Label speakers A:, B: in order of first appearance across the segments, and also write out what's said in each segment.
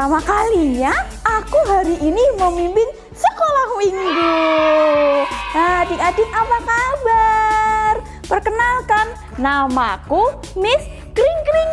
A: pertama kalinya aku hari ini memimpin sekolah minggu. Nah, adik-adik apa kabar? Perkenalkan, namaku Miss Kring Kring,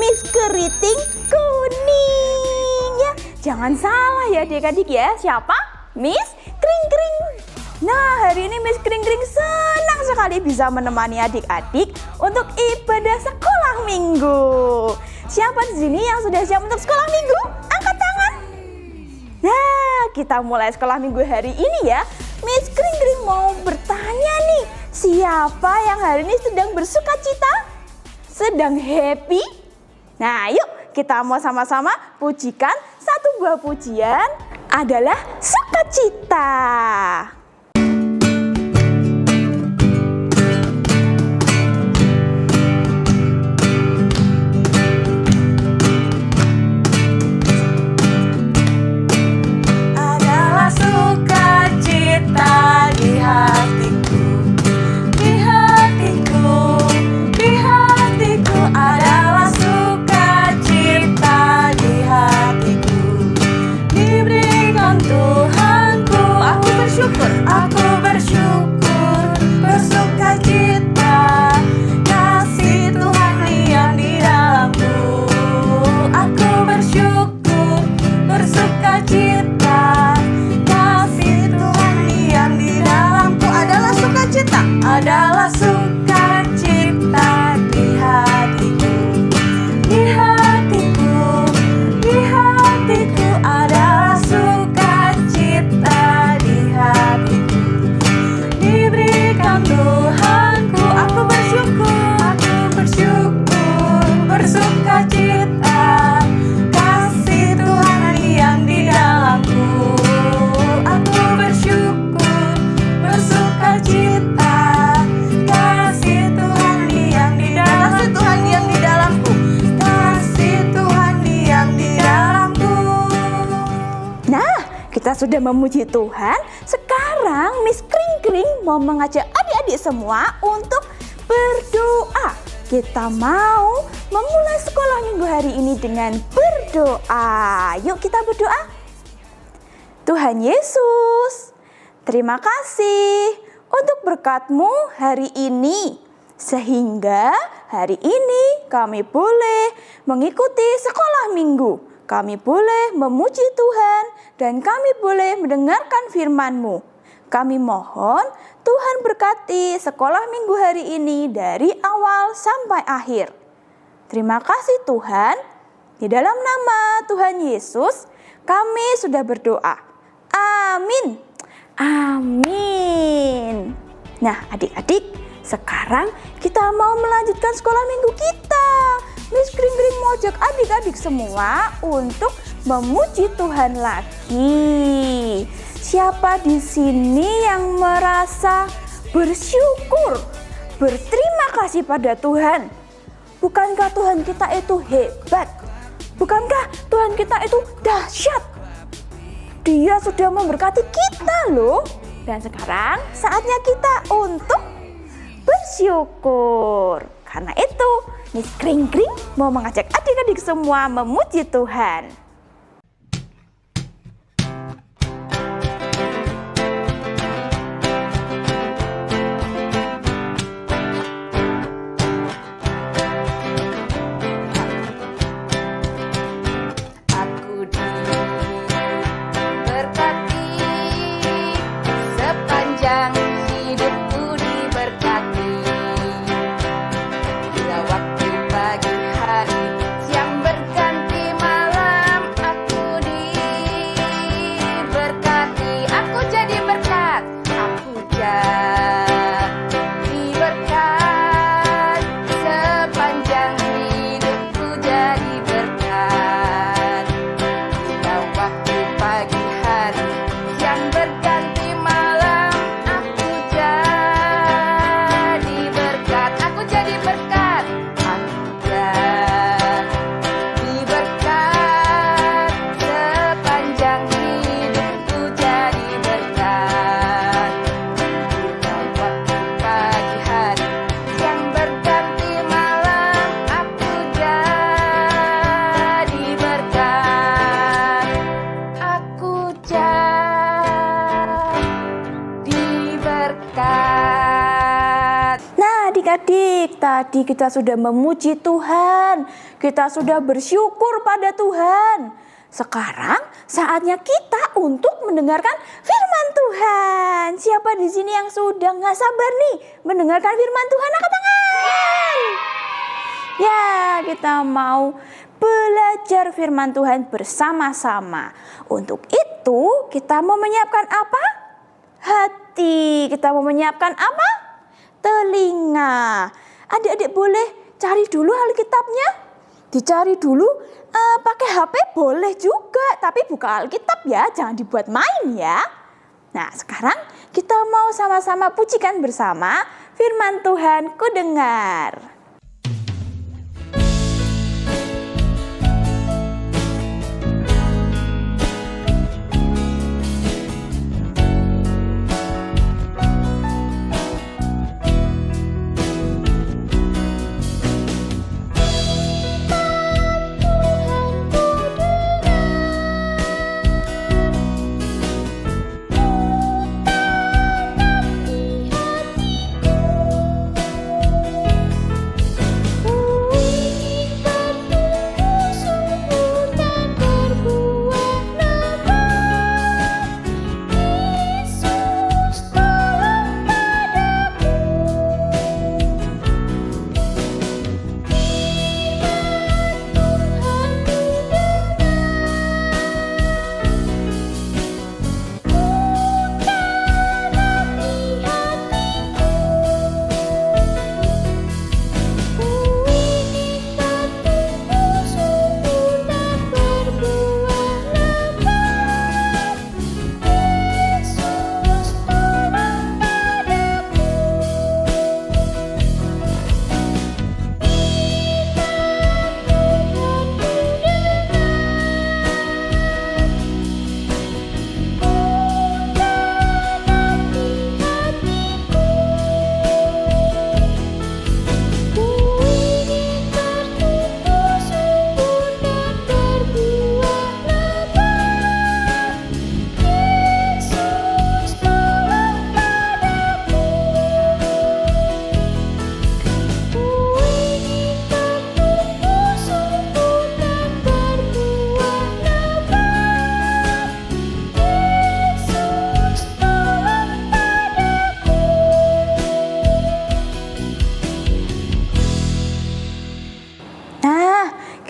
A: Miss Keriting Kuning ya. Jangan salah ya adik-adik ya, siapa? Miss Kring Kring. Nah, hari ini Miss Kring Kring senang sekali bisa menemani adik-adik untuk ibadah sekolah minggu. Siapa di sini yang sudah siap untuk sekolah minggu? Angkat tangan. Nah, kita mulai sekolah minggu hari ini ya. Miss Kring Kring mau bertanya nih, siapa yang hari ini sedang bersuka cita? Sedang happy? Nah, yuk kita mau sama-sama pujikan satu buah pujian adalah sukacita.
B: Adalah sukacita di hatiku, di hatiku, di hatiku adalah sukacita di hatiku. Diberikan Tuhanku, aku bersyukur, bersukacita. Kasih Tuhan yang di dalamku, aku bersyukur, bersukacita.
A: Kita sudah memuji Tuhan. Sekarang Miss Kring Kring mau mengajak adik-adik semua untuk berdoa. Kita mau memulai sekolah minggu hari ini dengan berdoa. Yuk kita berdoa. Tuhan Yesus, terima kasih untuk berkat-Mu hari ini. Sehingga hari ini kami boleh mengikuti sekolah minggu. Kami boleh memuji Tuhan dan kami boleh mendengarkan firman-Mu. Kami mohon Tuhan berkati sekolah minggu hari ini dari awal sampai akhir. Terima kasih Tuhan. Di dalam nama Tuhan Yesus kami sudah berdoa. Amin. Amin. Nah adik-adik, sekarang kita mau melanjutkan sekolah minggu kita. Miss Kring Kring mau ajak adik-adik semua untuk memuji Tuhan lagi. Siapa di sini yang merasa bersyukur, berterima kasih pada Tuhan? Bukankah Tuhan kita itu hebat? Bukankah Tuhan kita itu dahsyat? Dia sudah memberkati kita loh. Dan sekarang saatnya kita untuk bersyukur. Karena itu Miss Kring Kring mau mengajak adik-adik semua memuji Tuhan.
B: Aku diberkati sepanjang hidupku diberkati. Bila waktu pagi hari, siang berganti malam,
A: Adik-adik, tadi kita sudah memuji Tuhan, kita sudah bersyukur pada Tuhan. Sekarang saatnya kita untuk mendengarkan firman Tuhan. Siapa di sini yang sudah nggak sabar nih mendengarkan firman Tuhan? Angkat tangan. Ya, kita mau belajar firman Tuhan bersama-sama. Untuk itu kita mau menyiapkan apa? Hati. Kita mau menyiapkan apa? Telinga. Adik-adik boleh cari dulu Alkitabnya. Dicari dulu, pakai HP boleh juga, tapi buka Alkitab ya, jangan dibuat main ya. Nah, sekarang kita mau sama-sama pujikan bersama firman Tuhan ku dengar.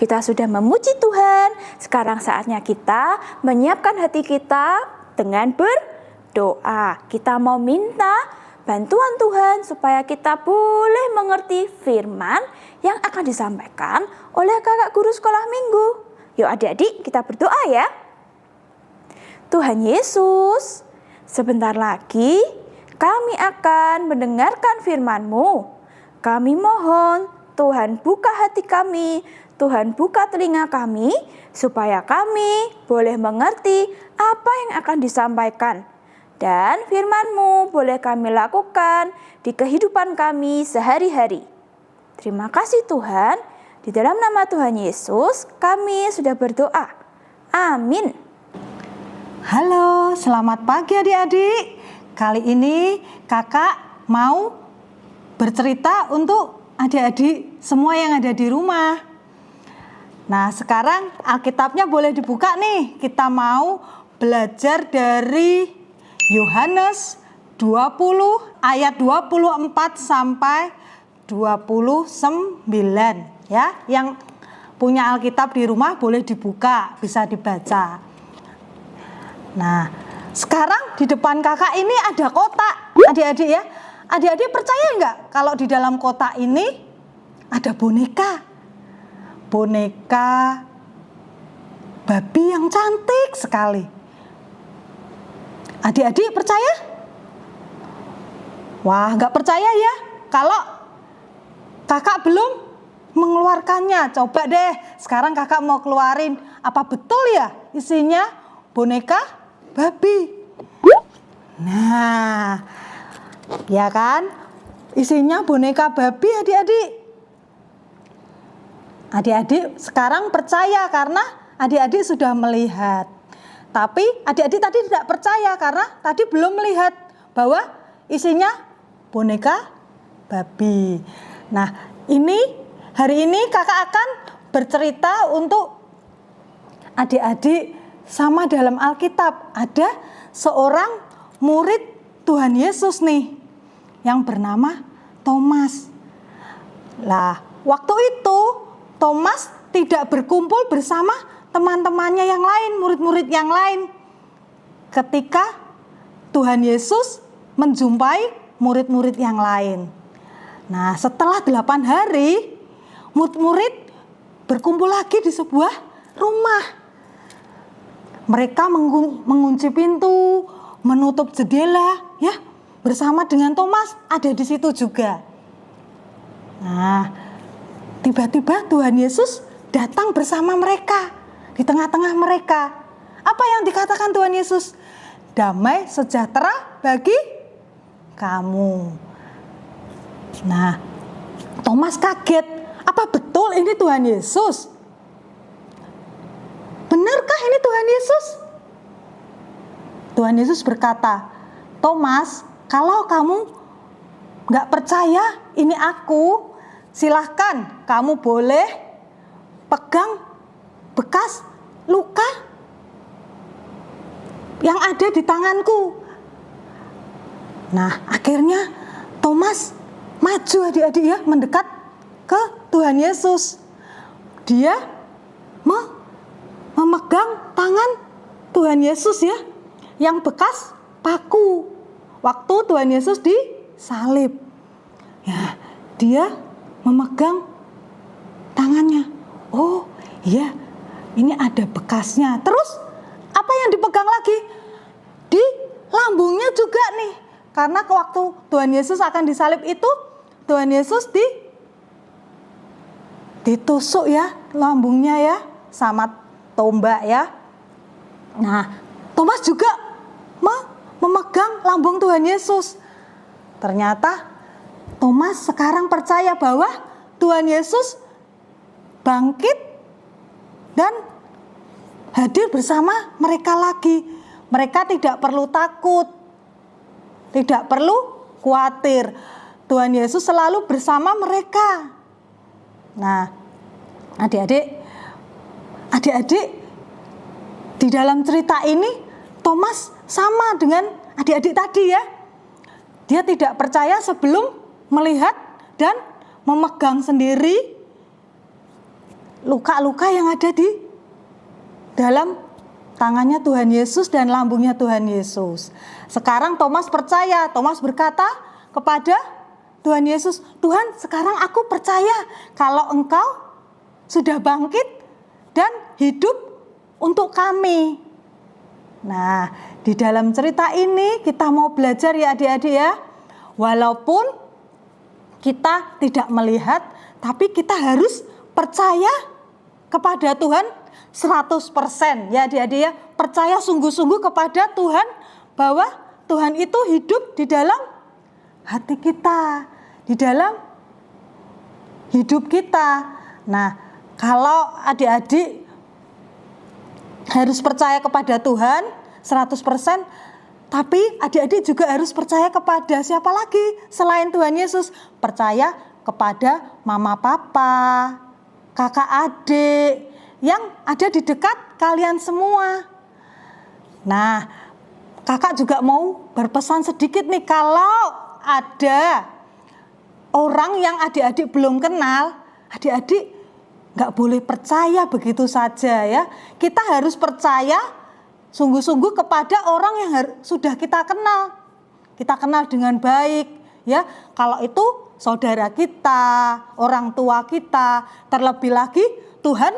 A: Kita sudah memuji Tuhan, sekarang saatnya kita menyiapkan hati kita dengan berdoa. Kita mau minta bantuan Tuhan supaya kita boleh mengerti firman yang akan disampaikan oleh kakak guru sekolah minggu. Yuk adik-adik kita berdoa ya. Tuhan Yesus, sebentar lagi kami akan mendengarkan firman-Mu. Kami mohon Tuhan buka hati kami, Tuhan buka telinga kami, supaya kami boleh mengerti apa yang akan disampaikan. Dan firman-Mu boleh kami lakukan di kehidupan kami sehari-hari. Terima kasih Tuhan, di dalam nama Tuhan Yesus kami sudah berdoa. Amin.
C: Halo, selamat pagi adik-adik. Kali ini kakak mau bercerita untuk adik-adik semua yang ada di rumah. Nah, sekarang Alkitabnya boleh dibuka nih. Kita mau belajar dari Yohanes 20 ayat 24 sampai 29 ya. Yang punya Alkitab di rumah boleh dibuka, bisa dibaca. Nah, sekarang di depan kakak ini ada kotak, adik-adik ya. Adik-adik percaya nggak kalau di dalam kotak ini ada boneka? Boneka babi yang cantik sekali. Adik-adik percaya? Wah, nggak percaya ya kalau kakak belum mengeluarkannya. Coba deh, sekarang kakak mau keluarin. Apa betul ya isinya boneka babi? Nah, ya kan? Isinya boneka babi adik-adik. Adik-adik sekarang percaya karena adik-adik sudah melihat. Tapi adik-adik tadi tidak percaya karena tadi belum melihat bahwa isinya boneka babi. Nah, hari ini kakak akan bercerita untuk adik-adik. Sama dalam Alkitab ada seorang murid Tuhan Yesus nih yang bernama Thomas. Lah, waktu itu Thomas tidak berkumpul bersama teman-temannya yang lain, murid-murid yang lain. Ketika Tuhan Yesus menjumpai murid-murid yang lain. Nah, setelah 8 hari, murid-murid berkumpul lagi di sebuah rumah. Mereka mengunci pintu, menutup jendela, ya, bersama dengan Thomas ada di situ juga. Nah, tiba-tiba Tuhan Yesus datang bersama mereka, di tengah-tengah mereka. Apa yang dikatakan Tuhan Yesus? Damai sejahtera bagi kamu. Nah, Thomas kaget. Apa betul ini Tuhan Yesus? Benarkah ini Tuhan Yesus? Tuhan Yesus berkata, Thomas, kalau kamu gak percaya ini aku, silahkan kamu boleh pegang bekas luka yang ada di tanganku. Nah, akhirnya Thomas maju adik-adik ya, mendekat ke Tuhan Yesus. Dia memegang tangan Tuhan Yesus ya, yang bekas paku waktu Tuhan Yesus disalib. Ya, dia memegang tangannya. Oh iya, ini ada bekasnya. Terus apa yang dipegang lagi? Di lambungnya juga nih. Karena waktu Tuhan Yesus akan disalib itu, Tuhan Yesus ditusuk ya lambungnya ya, sama tombak ya. Nah, Thomas juga memegang lambung Tuhan Yesus. Ternyata Thomas sekarang percaya bahwa Tuhan Yesus bangkit dan hadir bersama mereka lagi. Mereka tidak perlu takut, tidak perlu khawatir. Tuhan Yesus selalu bersama mereka. Nah, adik-adik, di dalam cerita ini Thomas sama dengan adik-adik tadi ya. Dia tidak percaya sebelum melihat dan memegang sendiri luka-luka yang ada di dalam tangannya Tuhan Yesus dan lambungnya Tuhan Yesus. Sekarang Thomas percaya. Thomas berkata kepada Tuhan Yesus, Tuhan, sekarang aku percaya kalau Engkau sudah bangkit dan hidup untuk kami. Nah, di dalam cerita ini kita mau belajar ya adik-adik ya. Walaupun kita tidak melihat, tapi kita harus percaya kepada Tuhan 100% ya adik-adik ya. Percaya sungguh-sungguh kepada Tuhan bahwa Tuhan itu hidup di dalam hati kita, di dalam hidup kita. Nah, kalau adik-adik harus percaya kepada Tuhan 100%, tapi adik-adik juga harus percaya kepada siapa lagi selain Tuhan Yesus? Percaya kepada mama papa, kakak adik yang ada di dekat kalian semua. Nah, kakak juga mau berpesan sedikit nih, kalau ada orang yang adik-adik belum kenal, adik-adik gak boleh percaya begitu saja ya. Kita harus percaya sungguh-sungguh kepada orang yang sudah kita kenal. Kita kenal dengan baik ya. Kalau itu saudara kita, orang tua kita, terlebih lagi Tuhan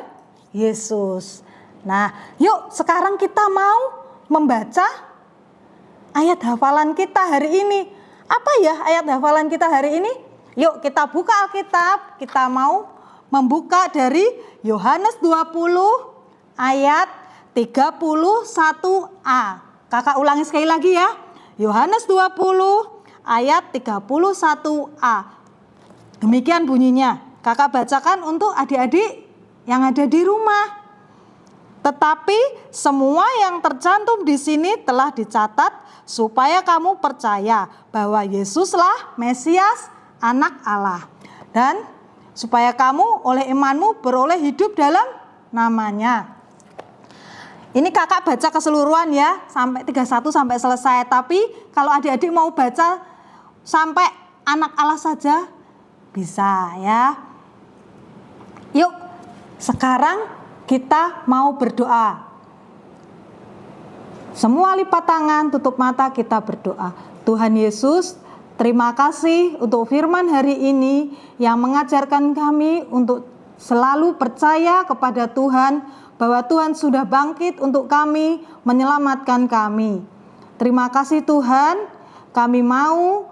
C: Yesus. Nah, yuk sekarang kita mau membaca ayat hafalan kita hari ini. Apa ya ayat hafalan kita hari ini? Yuk kita buka Alkitab. Kita mau membuka dari Yohanes 20 ayat 31a. Kakak ulangi sekali lagi ya. Yohanes 20 ayat 31a. Demikian bunyinya. Kakak bacakan untuk adik-adik yang ada di rumah. Tetapi semua yang tercantum di sini telah dicatat supaya kamu percaya bahwa Yesuslah Mesias, Anak Allah. dan supaya kamu oleh imanmu beroleh hidup dalam namanya. Ini kakak baca keseluruhan ya, sampai 31 sampai selesai. Tapi kalau adik-adik mau baca sampai anak Allah saja bisa ya. Yuk, sekarang kita mau berdoa. Semua lipat tangan, tutup mata, kita berdoa. Tuhan Yesus, terima kasih untuk firman hari ini yang mengajarkan kami untuk selalu percaya kepada Tuhan, bahwa Tuhan sudah bangkit untuk kami, menyelamatkan kami. Terima kasih Tuhan, kami mau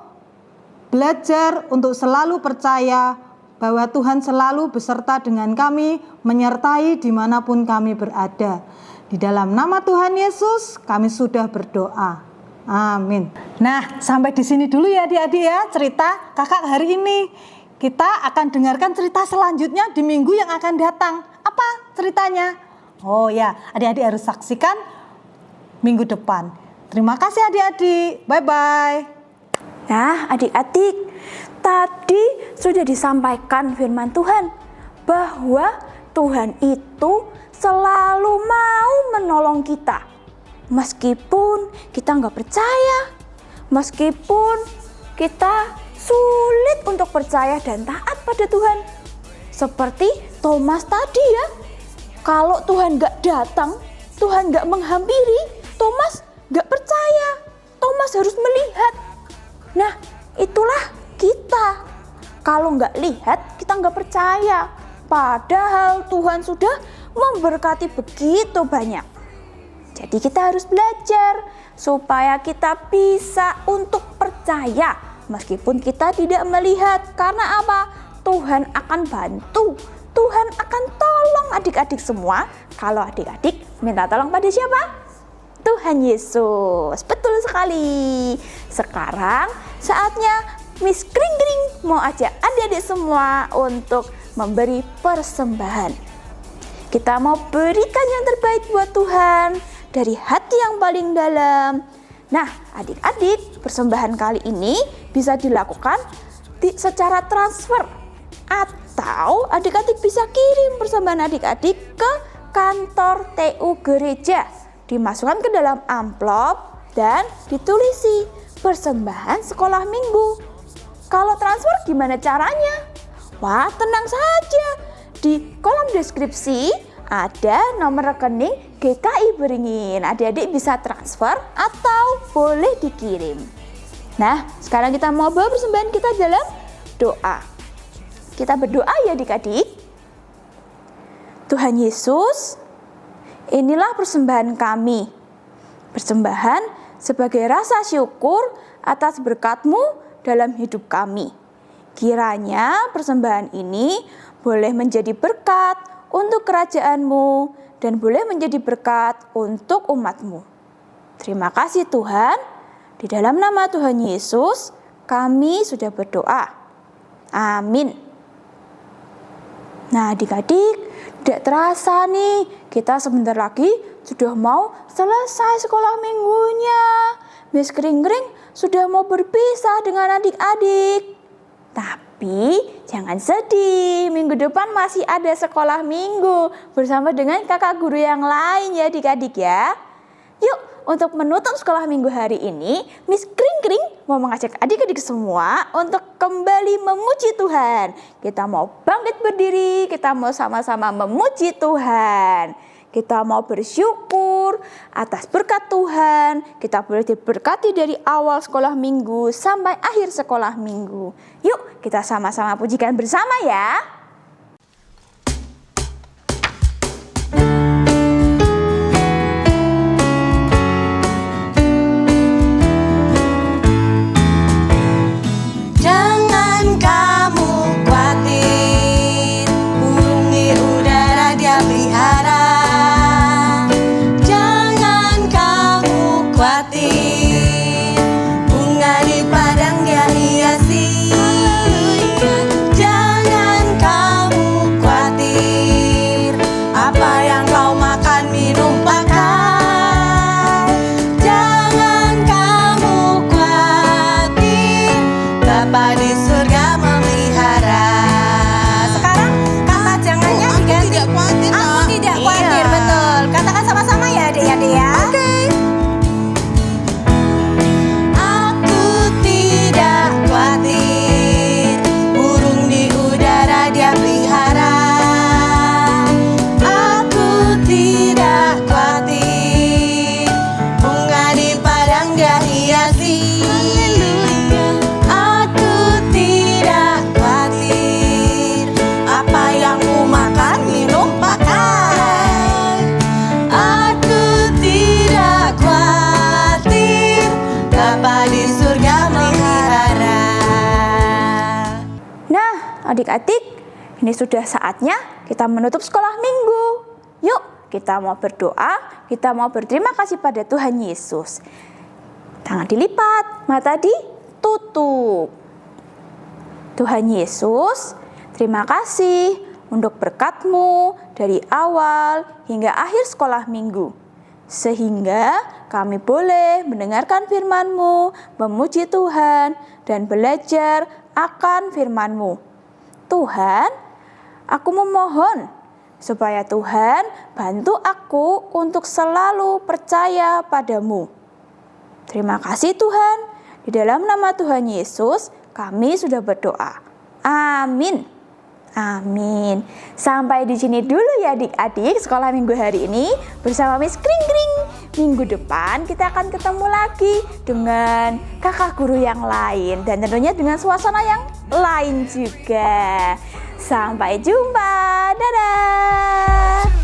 C: belajar untuk selalu percaya bahwa Tuhan selalu beserta dengan kami, menyertai dimanapun kami berada. Di dalam nama Tuhan Yesus, kami sudah berdoa. Amin. Nah, sampai di sini dulu ya adik-adik ya, cerita kakak hari ini. Kita akan dengarkan cerita selanjutnya di minggu yang akan datang. Apa ceritanya? Oh ya, adik-adik harus saksikan minggu depan. Terima kasih adik-adik. Bye-bye.
A: Nah, adik-adik, tadi sudah disampaikan firman Tuhan bahwa Tuhan itu selalu mau menolong kita. Meskipun kita nggak percaya, meskipun kita sulit untuk percaya dan taat pada Tuhan. Seperti Thomas tadi ya. Kalau Tuhan gak datang, Tuhan gak menghampiri, Thomas gak percaya. Thomas harus melihat. Nah, itulah kita. Kalau gak lihat, kita gak percaya. Padahal Tuhan sudah memberkati begitu banyak. Jadi kita harus belajar supaya kita bisa untuk percaya. Meskipun kita tidak melihat. Karena apa? Tuhan akan bantu. Tuhan akan tolong adik-adik semua. Kalau adik-adik minta tolong pada siapa? Tuhan Yesus. Betul sekali. Sekarang saatnya Miss Kring-Kring mau ajak adik-adik semua untuk memberi persembahan. Kita mau berikan yang terbaik buat Tuhan dari hati yang paling dalam. Nah, adik-adik, persembahan kali ini bisa dilakukan secara transfer, atau adik-adik bisa kirim persembahan adik-adik ke kantor TU gereja. Dimasukkan ke dalam amplop dan ditulisi persembahan sekolah minggu. Kalau transfer gimana caranya? Wah, tenang saja. Di kolom deskripsi ada nomor rekening GKI Beringin. Adik-adik bisa transfer atau boleh dikirim. Nah, sekarang kita mau bawa persembahan kita dalam doa. Kita berdoa ya adik-adik. Tuhan Yesus, inilah persembahan kami. Persembahan sebagai rasa syukur atas berkat-Mu dalam hidup kami. Kiranya persembahan ini boleh menjadi berkat untuk kerajaan-Mu dan boleh menjadi berkat untuk umat-Mu. Terima kasih Tuhan. Di dalam nama Tuhan Yesus, kami sudah berdoa. Amin. Nah adik-adik, tidak terasa nih, kita sebentar lagi sudah mau selesai sekolah minggunya. Miss Kring-Kring sudah mau berpisah dengan adik-adik. Tapi jangan sedih, minggu depan masih ada sekolah minggu bersama dengan kakak guru yang lain ya adik-adik ya. Yuk, untuk menutup sekolah minggu hari ini, Miss Kring-Kring mau mengajak adik-adik semua untuk kembali memuji Tuhan. Kita mau bangkit berdiri, kita mau sama-sama memuji Tuhan. Kita mau bersyukur atas berkat Tuhan. Kita boleh diberkati dari awal sekolah minggu sampai akhir sekolah minggu. Yuk, kita sama-sama pujikan bersama ya.
B: Bunga di padang dia hiasi. Jangan
A: Adik-adik, ini sudah saatnya kita menutup sekolah minggu. Yuk, kita mau berdoa, kita mau berterima kasih pada Tuhan Yesus. Tangan dilipat, mata ditutup. Tuhan Yesus, terima kasih untuk berkat-Mu dari awal hingga akhir sekolah minggu. Sehingga kami boleh mendengarkan firman-Mu, memuji Tuhan, dan belajar akan firman-Mu. Tuhan, aku memohon supaya Tuhan bantu aku untuk selalu percaya padamu. Terima kasih Tuhan, di dalam nama Tuhan Yesus kami sudah berdoa. Amin. Amin. Sampai di sini dulu ya adik-adik sekolah minggu hari ini bersama Miss Kring Kring. Minggu depan kita akan ketemu lagi dengan kakak guru yang lain dan tentunya dengan suasana yang lain juga. Sampai jumpa. Dadah.